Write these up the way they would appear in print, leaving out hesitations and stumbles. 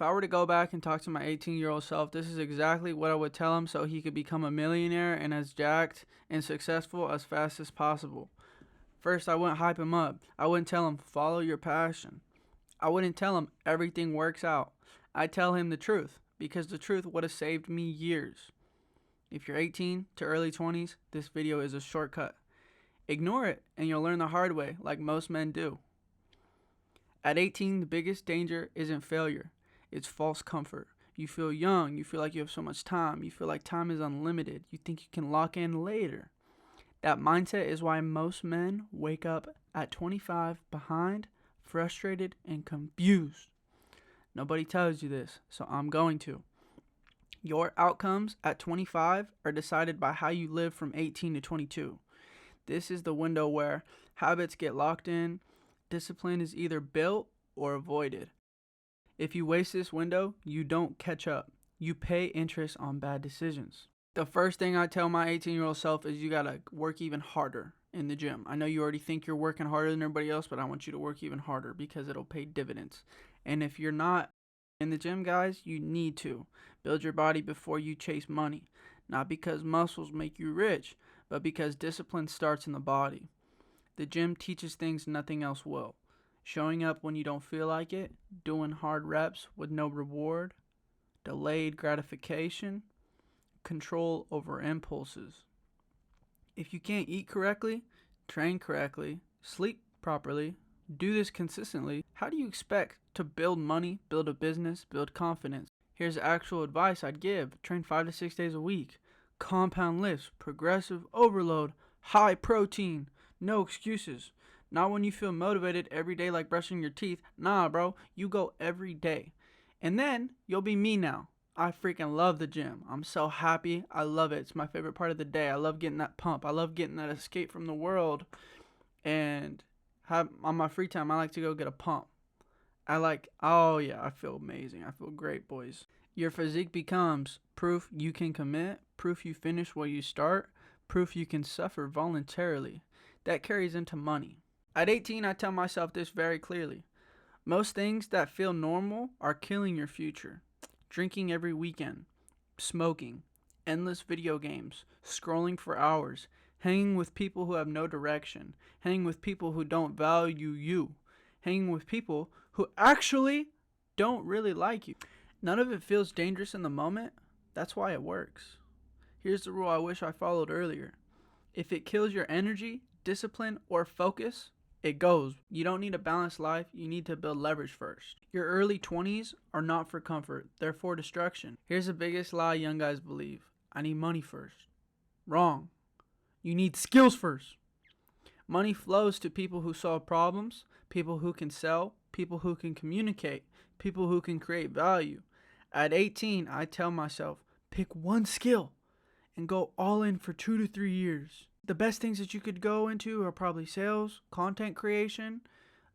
If I were to go back and talk to my 18-year-old self, this is exactly what I would tell him so he could become a millionaire and as jacked and successful as fast as possible. First, I wouldn't hype him up. I wouldn't tell him, follow your passion. I wouldn't tell him everything works out. I'd tell him the truth, because the truth would have saved me years. If you're 18 to early 20s, this video is a shortcut. Ignore it and you'll learn the hard way, like most men do. At 18, the biggest danger isn't failure. It's false comfort. You feel young. You feel like you have so much time. You feel like time is unlimited. You think you can lock in later. That mindset is why most men wake up at 25 behind, frustrated, and confused. Nobody tells you this, so I'm going to. Your outcomes at 25 are decided by how you live from 18 to 22. This is the window where habits get locked in, discipline is either built or avoided. If you waste this window, you don't catch up. You pay interest on bad decisions. The first thing I tell my 18-year-old self is you gotta work even harder in the gym. I know you already think you're working harder than everybody else, but I want you to work even harder because it'll pay dividends. And if you're not in the gym, guys, you need to build your body before you chase money. Not because muscles make you rich, but because discipline starts in the body. The gym teaches things nothing else will. Showing up when you don't feel like it, doing hard reps with no reward, delayed gratification, control over impulses. If you can't eat correctly, train correctly, sleep properly, do this consistently, how do you expect to build money, build a business, build confidence? Here's actual advice I'd give. Train 5 to 6 days a week. Compound lifts, progressive overload, high protein, no excuses. Not when you feel motivated every day like brushing your teeth. Nah, bro, you go every day. And then you'll be me now. I freaking love the gym. I'm so happy. I love it. It's my favorite part of the day. I love getting that pump. I love getting that escape from the world. And on my free time, I like to go get a pump. I feel amazing. I feel great, boys. Your physique becomes proof you can commit, proof you finish what you start, proof you can suffer voluntarily. That carries into money. At 18, I tell myself this very clearly. Most things that feel normal are killing your future. Drinking every weekend, smoking, endless video games, scrolling for hours, hanging with people who have no direction, hanging with people who don't value you, hanging with people who actually don't really like you. None of it feels dangerous in the moment. That's why it works. Here's the rule I wish I followed earlier. If it kills your energy, discipline, or focus, it goes. You don't need a balanced life. You need to build leverage first. Your early 20s are not for comfort. They're for destruction. Here's the biggest lie young guys believe. I need money first. Wrong. You need skills first. Money flows to people who solve problems, people who can sell, people who can communicate, people who can create value. At 18, I tell myself, pick one skill and go all in for 2 to 3 years. The best things that you could go into are probably sales, content creation.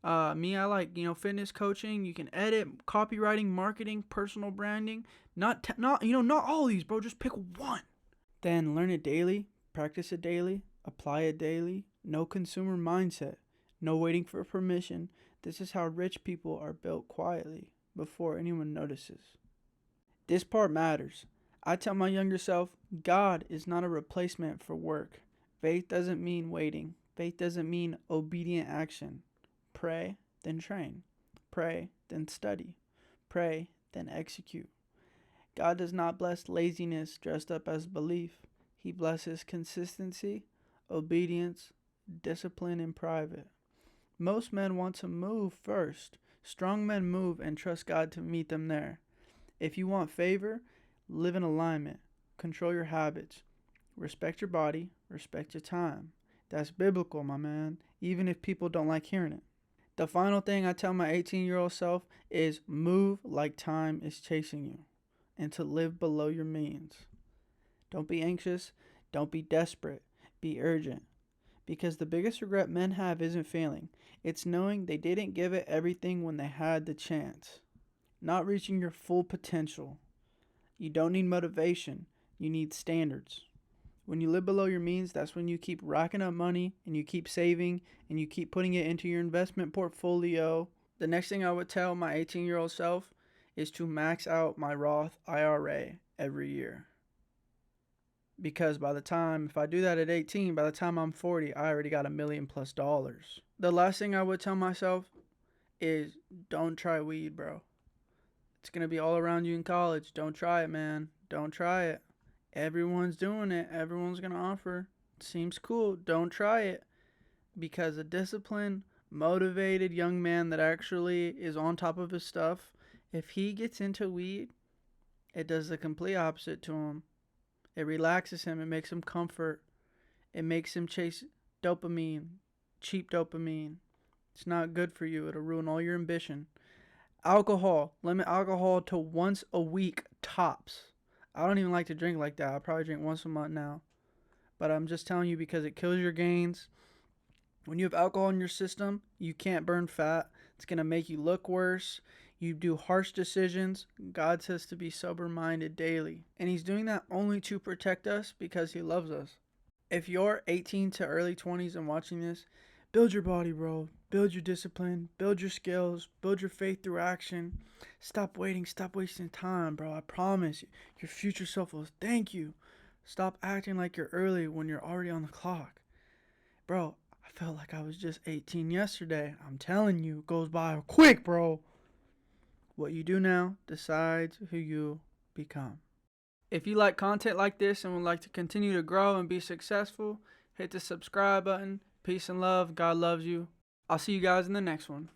I like, fitness coaching. You can edit, copywriting, marketing, personal branding. Not all these, bro. Just pick one. Then learn it daily, practice it daily, apply it daily. No consumer mindset. No waiting for permission. This is how rich people are built quietly before anyone notices. This part matters. I tell my younger self, God is not a replacement for work. Faith doesn't mean waiting. Faith doesn't mean obedient action. Pray, then train. Pray, then study. Pray, then execute. God does not bless laziness dressed up as belief. He blesses consistency, obedience, discipline in private. Most men want to move first. Strong men move and trust God to meet them there. If you want favor, live in alignment. Control your habits. Respect your body. Respect your time. That's biblical, my man, even if people don't like hearing it. The final thing I tell my 18-year-old self is move like time is chasing you and to live below your means. Don't be anxious. Don't be desperate. Be urgent. Because the biggest regret men have isn't failing. It's knowing they didn't give it everything when they had the chance. Not reaching your full potential. You don't need motivation. You need standards. When you live below your means, that's when you keep racking up money and you keep saving and you keep putting it into your investment portfolio. The next thing I would tell my 18-year-old self is to max out my Roth IRA every year. Because by the time, if I do that at 18, by the time I'm 40, I already got $1 million plus. The last thing I would tell myself is don't try weed, bro. It's going to be all around you in college. Don't try it, man. Don't try it. Everyone's doing it. Everyone's going to offer. It seems cool. Don't try it. Because a disciplined, motivated young man that actually is on top of his stuff, if he gets into weed, it does the complete opposite to him. It relaxes him. It makes him comfort. It makes him chase dopamine, cheap dopamine. It's not good for you. It'll ruin all your ambition. Alcohol. Limit alcohol to once a week tops. I don't even like to drink like that. I probably drink once a month now. But I'm just telling you because it kills your gains. When you have alcohol in your system, you can't burn fat. It's going to make you look worse. You do harsh decisions. God says to be sober-minded daily. And he's doing that only to protect us because he loves us. If you're 18 to early 20s and watching this, build your body, bro. Build your discipline. Build your skills. Build your faith through action. Stop waiting. Stop wasting time, bro. I promise you, your future self will thank you. Stop acting like you're early when you're already on the clock. Bro, I felt like I was just 18 yesterday. I'm telling you, it goes by quick, bro. What you do now decides who you become. If you like content like this and would like to continue to grow and be successful, hit the subscribe button. Peace and love. God loves you. I'll see you guys in the next one.